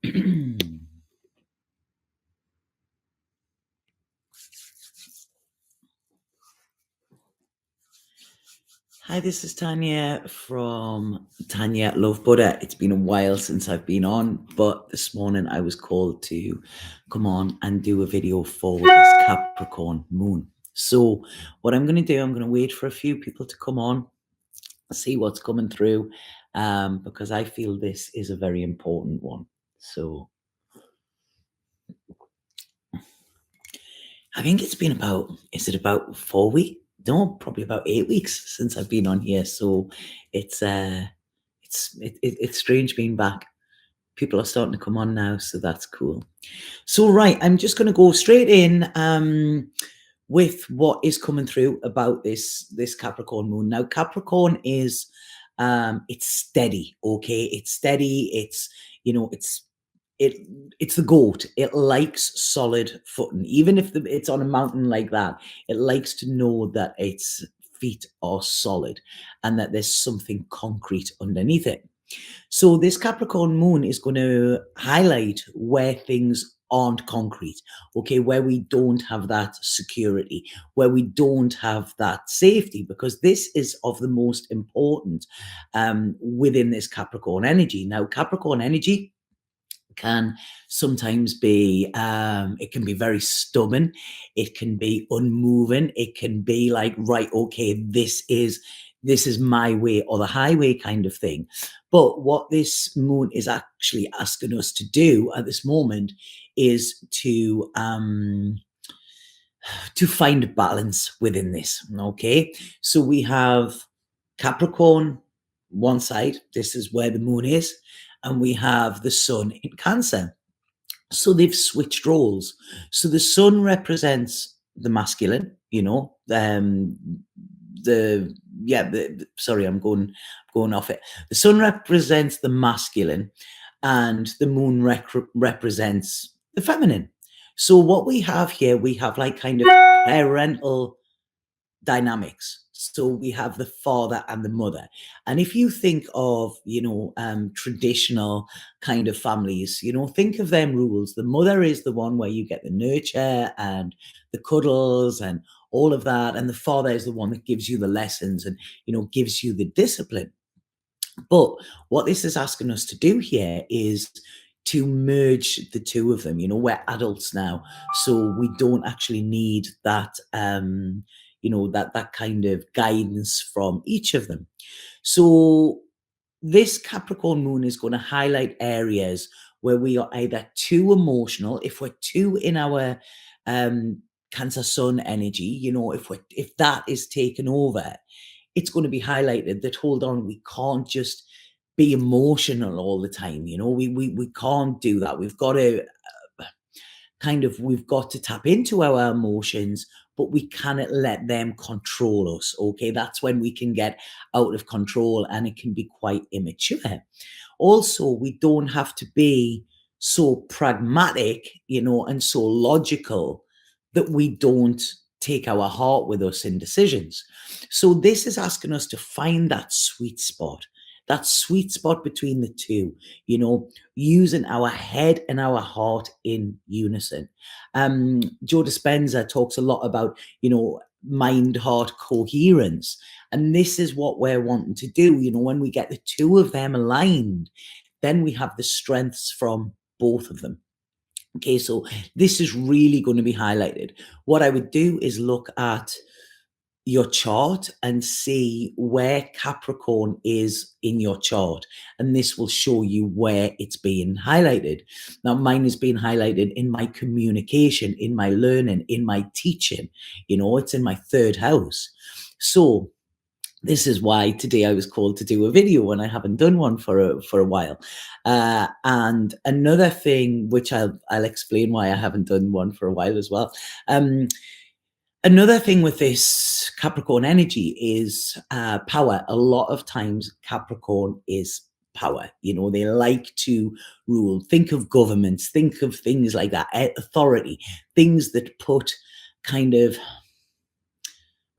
Hi, this is Tanya from Tanya Love Buddha. It's been a while since I've been on, but this morning I was called to come on and do a video for this Capricorn moon. So what I'm going to do, I'm going to wait for a few people to come on, see what's coming through, because I feel this is a very important one. So I think it's been about, is it about 4 weeks? No, probably about 8 weeks since I've been on here. So it's strange being back. People are starting to come on now, so that's cool. So right, I'm just going to go straight in with what is coming through about this Capricorn moon. Now, Capricorn is it's steady, okay? It's steady. It's it's the goat. It likes solid footing, even if it's on a mountain like that. It likes to know that its feet are solid and that there's something concrete underneath it. So this Capricorn moon is going to highlight where things aren't concrete, okay, where we don't have that security, where we don't have that safety, because this is of the most important within this Capricorn energy. Now, Capricorn energy can sometimes be it can be very stubborn, it can be unmoving, it can be like, right, okay, this is my way or the highway kind of thing. But what this moon is actually asking us to do at this moment is to find balance within this. Okay, so we have Capricorn one side, this is where the moon is, and we have the sun in Cancer. So they've switched roles. So the sun represents the masculine, sorry, I'm going off it. The sun represents the masculine, and the moon represents the feminine. So what we have here, we have like kind of parental dynamics. So we have the father and the mother. And if you think of, traditional kind of families, think of them rules. The mother is the one where you get the nurture and the cuddles and all of that. And the father is the one that gives you the lessons and, gives you the discipline. But what this is asking us to do here is to merge the two of them. We're adults now, so we don't actually need that that kind of guidance from each of them. So this Capricorn moon is going to highlight areas where we are either too emotional, if we're too in our Cancer sun energy, if that is taken over, it's going to be highlighted that, hold on, we can't just be emotional all the time. We can't do that. We've got to we've got to tap into our emotions, but we cannot let them control us. Okay, that's when we can get out of control and it can be quite immature. Also, we don't have to be so pragmatic, and so logical that we don't take our heart with us in decisions. So this is asking us to find that sweet spot between the two, using our head and our heart in unison. Joe Dispenza talks a lot about, mind heart coherence. And this is what we're wanting to do. When we get the two of them aligned, then we have the strengths from both of them. Okay, so this is really going to be highlighted. What I would do is look at your chart and see where Capricorn is in your chart, and this will show you where it's being highlighted. Now, mine is being highlighted in my communication, in my learning, in my teaching. It's in my third house. So this is why today I was called to do a video when I haven't done one for a while. And another thing, which I'll explain why I haven't done one for a while as well. Another thing with this Capricorn energy is power. A lot of times Capricorn is power. They like to rule. Think of governments, think of things like that, authority, things that put kind of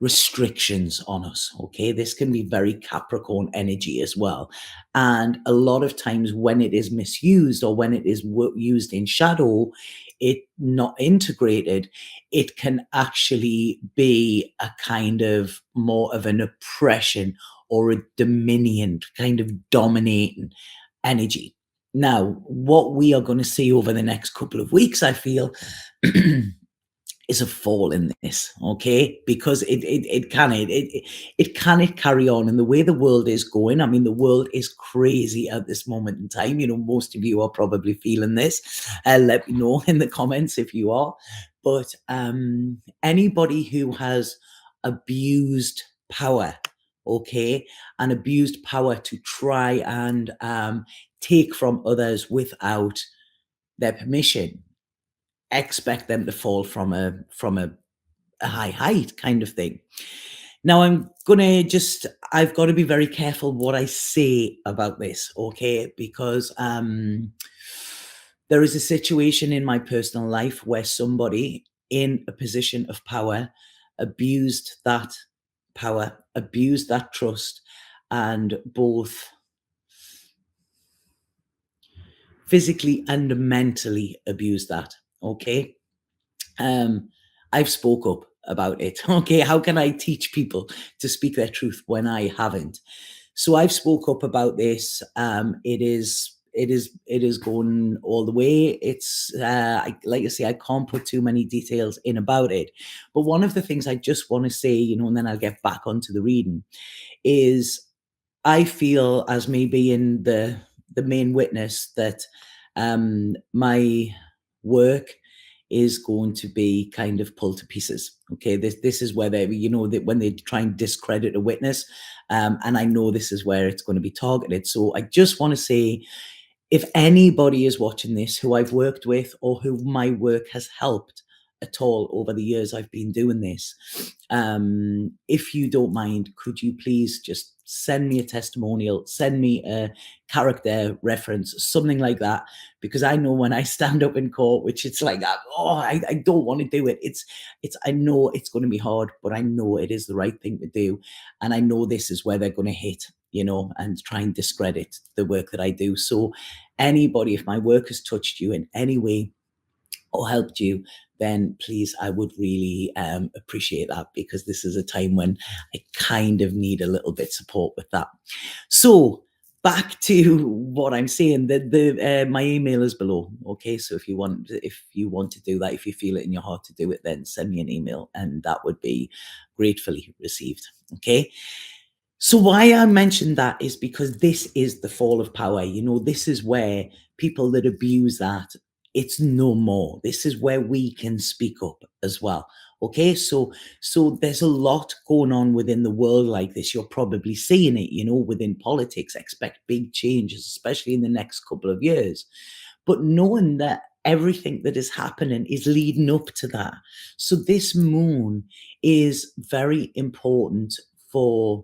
restrictions on us. Okay, this can be very Capricorn energy as well. And a lot of times when it is misused or when it is used in shadow, it not integrated, it can actually be a kind of more of an oppression or a dominion, kind of dominating energy. Now, what we are going to see over the next couple of weeks, I feel, is a fall in this, okay? Because it cannot carry on. And the way the world is going, I mean, the world is crazy at this moment in time. You know, most of you are probably feeling this. Let me know in the comments if you are. But anybody who has abused power, okay, and abused power to try and take from others without their permission, expect them to fall from a high height kind of thing. Now I've got to be very careful what I say about this, okay? Because there is a situation in my personal life where somebody in a position of power abused that power, abused that trust, and both physically and mentally abused that, okay? I've spoke up about it. Okay, how can I teach people to speak their truth when I haven't? So I've spoke up about this. It is going all the way. It's like I say, I can't put too many details in about it. But one of the things I just want to say, you know, and then I'll get back onto the reading, is I feel, as me being the main witness, that my work is going to be kind of pulled to pieces. Okay, this is where they, you know, that when they try and discredit a witness, and I know this is where it's going to be targeted. So I just want to say, if anybody is watching this who I've worked with or who my work has helped at all over the years I've been doing this, if you don't mind, could you please just send me a testimonial, send me a character reference, something like that, because I know when I stand up in court, which it's like, I don't want to do it. I know it's going to be hard, but I know it is the right thing to do. And I know this is where they're going to hit, you know, and try and discredit the work that I do. So anybody, if my work has touched you in any way or helped you, then please, I would really appreciate that, because this is a time when I kind of need a little bit support with that. So back to what I'm saying, my email is below. Okay, so if you want to do that, if you feel it in your heart to do it, then send me an email, and that would be gratefully received. Okay. So why I mentioned that is because this is the fall of power. You know, this is where people that abuse that, it's no more. This is where we can speak up as well. Okay, so there's a lot going on within the world like this. You're probably seeing it, you know, within politics. Expect big changes, especially in the next couple of years. But knowing that everything that is happening is leading up to that. So this moon is very important for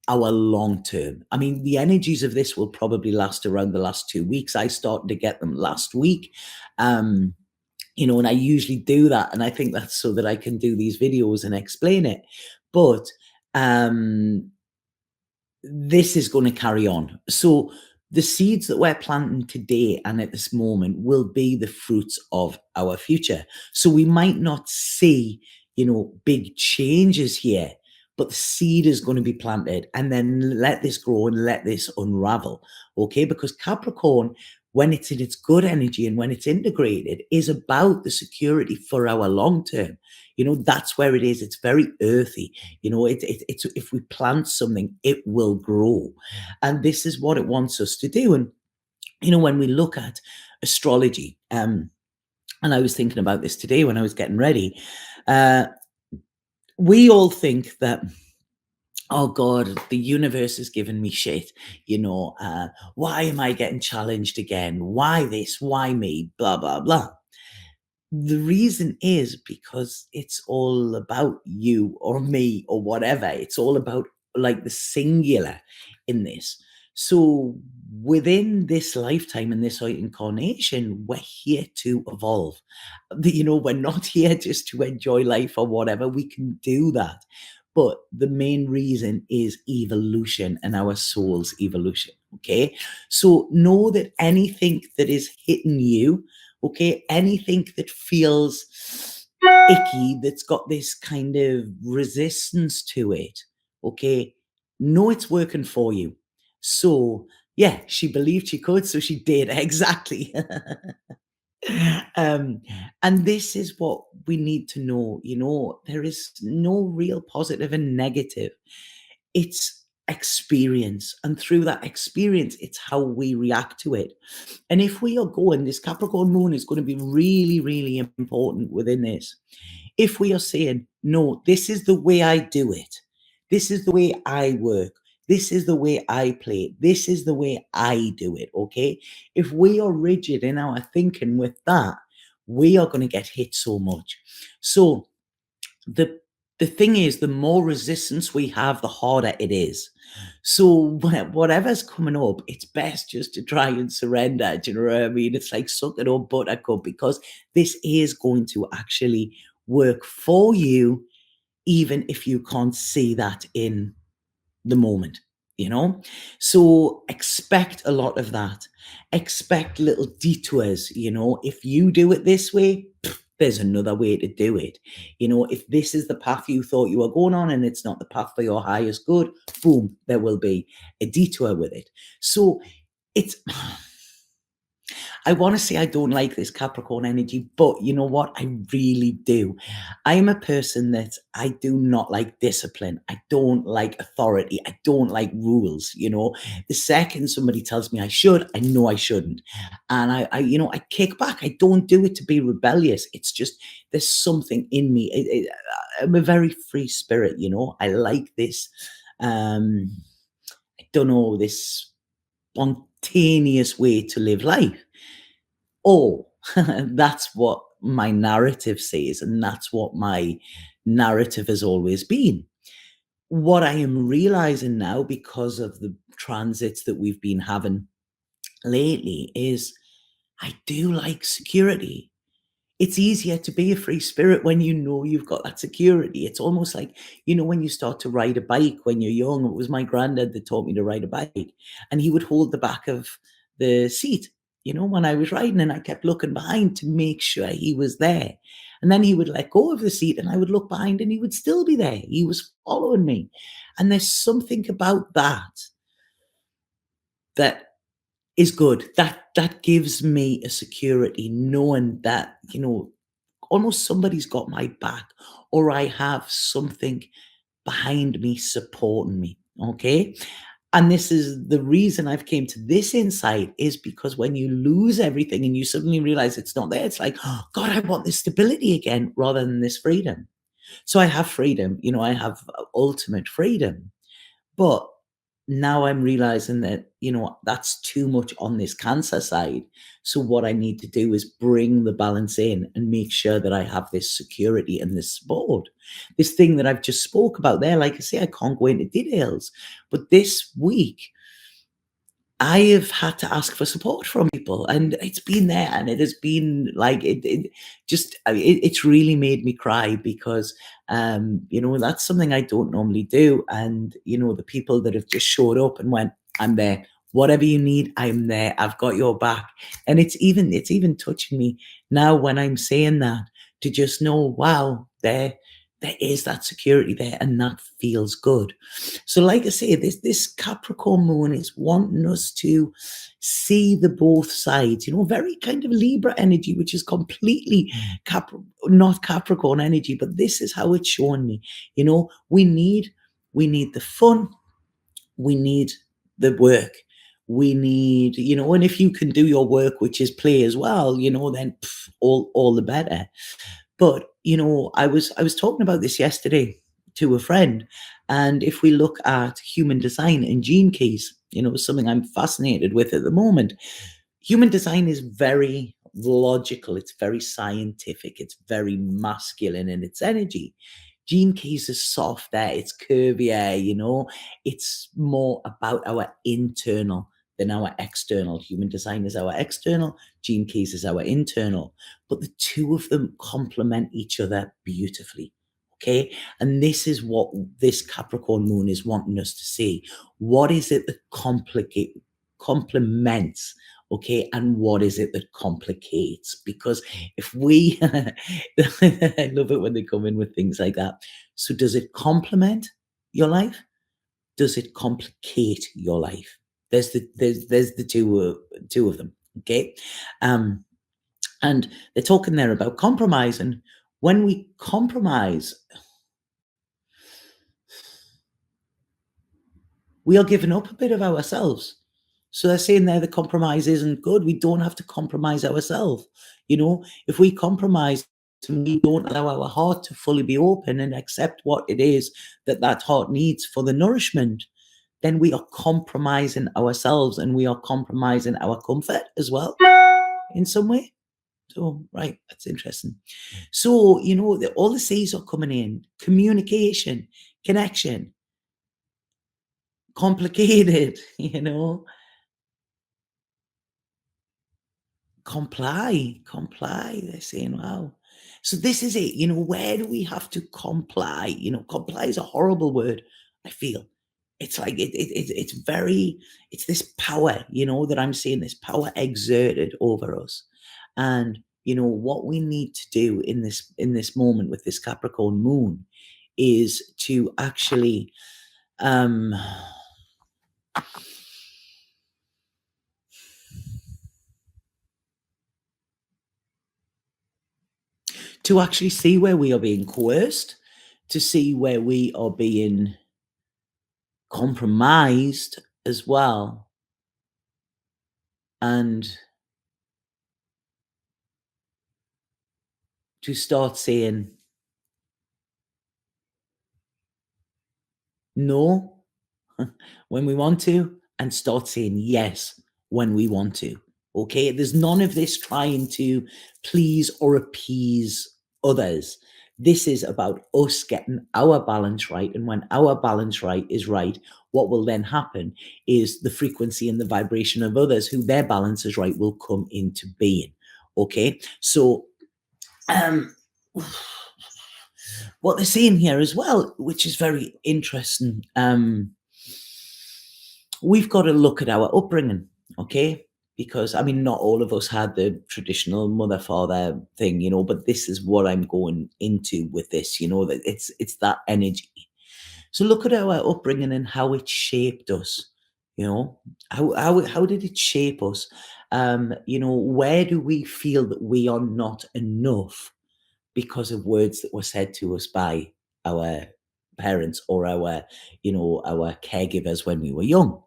our long term. I mean, the energies of this will probably last around the last 2 weeks. I started to get them last week. You know, and I usually do that. And I think that's so that I can do these videos and explain it. But this is going to carry on. So the seeds that we're planting today and at this moment will be the fruits of our future. So we might not see, you know, big changes here, but the seed is going to be planted, and then let this grow and let this unravel. Okay, because Capricorn, when it's in its good energy and when it's integrated, is about the security for our long term. You know, that's where it is. It's very earthy. You know, it's if we plant something, it will grow. And this is what it wants us to do. And, you know, when we look at astrology, and I was thinking about this today when I was getting ready, we all think that, oh God, the universe has given me shit. You know, why am I getting challenged again? Why this? Why me? Blah, blah, blah. The reason is because it's all about you or me or whatever. It's all about like the singular in this. So within this lifetime and this incarnation, we're here to evolve. You know, we're not here just to enjoy life or whatever. We can do that. but the main reason is evolution and our soul's evolution. Okay, so know that anything that is hitting you, okay, anything that feels icky, that's got this kind of resistance to it, okay, know it's working for you. So yeah, she believed she could, so she did. Exactly. um, and this is what we need to know. There is no real positive and negative. It's experience. And through that experience, it's how we react to it. And if we are going, this Capricorn moon is going to be really, really important within this. If we are saying, no, this is the way I do it, this is the way I work, this is the way I play it, this is the way I do it, okay? If we are rigid in our thinking with that, we are going to get hit so much. So the thing is, the more resistance we have, the harder it is. So whatever's coming up, it's best just to try and surrender. Do you know what I mean? It's like suck it up, buttercup, because this is going to actually work for you, even if you can't see that in the moment, you know? So expect a lot of that. Expect little detours, if you do it this way, there's another way to do it. If this is the path you thought you were going on and it's not the path for your highest good, boom, there will be a detour with it. So it's I want to say I don't like this Capricorn energy, but you know what? I really do. I am a person that I do not like discipline. I don't like authority. I don't like rules. The second somebody tells me I should, I know I shouldn't. And I kick back. I don't do it to be rebellious. It's just, there's something in me. I'm a very free spirit, I like this, I don't know, this spontaneous way to live life. Oh, that's what my narrative says, and that's what my narrative has always been. What I am realizing now, because of the transits that we've been having lately, is I do like security. It's easier to be a free spirit when you know you've got that security. It's almost like, when you start to ride a bike when you're young. It was my granddad that taught me to ride a bike, and he would hold the back of the seat, when I was riding, and I kept looking behind to make sure he was there. And then he would let go of the seat, and I would look behind, and he would still be there. He was following me. And there's something about that is good. That gives me a security, knowing that, almost somebody's got my back, or I have something behind me supporting me. Okay. And this is the reason I've came to this insight, is because when you lose everything and you suddenly realize it's not there, it's like, oh, God, I want this stability again rather than this freedom. So I have freedom, I have ultimate freedom. But now I'm realizing that, that's too much on this Cancer side. So what I need to do is bring the balance in and make sure that I have this security and this support. This thing that I've just spoke about there, like I say, I can't go into details, but this week I have had to ask for support from people, and it's been there, and it has been like it's really made me cry, because that's something I don't normally do. And the people that have just showed up and went, I'm there, whatever you need, I'm there, I've got your back. And it's even touching me now when I'm saying that, to just know, wow, there is that security there, and that feels good. So, like I say, this Capricorn moon is wanting us to see the both sides, very kind of Libra energy, which is completely not Capricorn energy, but this is how it's showing me. We need the fun, we need the work. We need, and if you can do your work, which is play as well, then all the better. But, I was talking about this yesterday to a friend, and if we look at human design and gene keys, something I'm fascinated with at the moment, human design is very logical, it's very scientific, it's very masculine in its energy. Gene keys is softer, it's curvier, it's more about our internal than our external. Human design is our external, gene keys is our internal, but the two of them complement each other beautifully. Okay. And this is what this Capricorn moon is wanting us to see. What is it that complements? Okay. And what is it that complicates? Because if we, I love it when they come in with things like that. So does it complement your life? Does it complicate your life? There's the two of them. Okay. Um, and they're talking there about compromise. And when we compromise, we are giving up a bit of ourselves. So they're saying there the compromise isn't good. We don't have to compromise ourselves. You know, if we compromise and we don't allow our heart to fully be open and accept what it is that that heart needs for the nourishment, then we are compromising ourselves and we are compromising our comfort as well in some way. So, right, that's interesting. So, you know, all the C's are coming in: communication, connection, complicated, you know, comply. They're saying, wow. So this is it. You know, where do we have to comply? You know, comply is a horrible word, I feel. It's like it's very, it's this power, you know, that I'm seeing, this power exerted over us. And you know what we need to do in this moment with this Capricorn moon is to actually um to actually see where we are being coerced, to see where we are being compromised as well, and to start saying no when we want to and start saying yes when we want to. Okay, there's none of this trying to please or appease others. This is about us getting our balance right. And when our balance right is right, what will then happen is the frequency and the vibration of others who their balance is right will come into being. Okay, so um what they're saying here as well, which is very interesting, we've got to look at our upbringing, okay? Because I mean, not all of us had the traditional mother father thing, you know, but this is what I'm going into with this, you know, that it's that energy. So look at our upbringing and how it shaped us, you know. How did it shape us? You know, where do we feel that we are not enough because of words that were said to us by our parents or our, you know, our caregivers when we were young?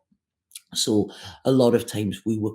So a lot of times we were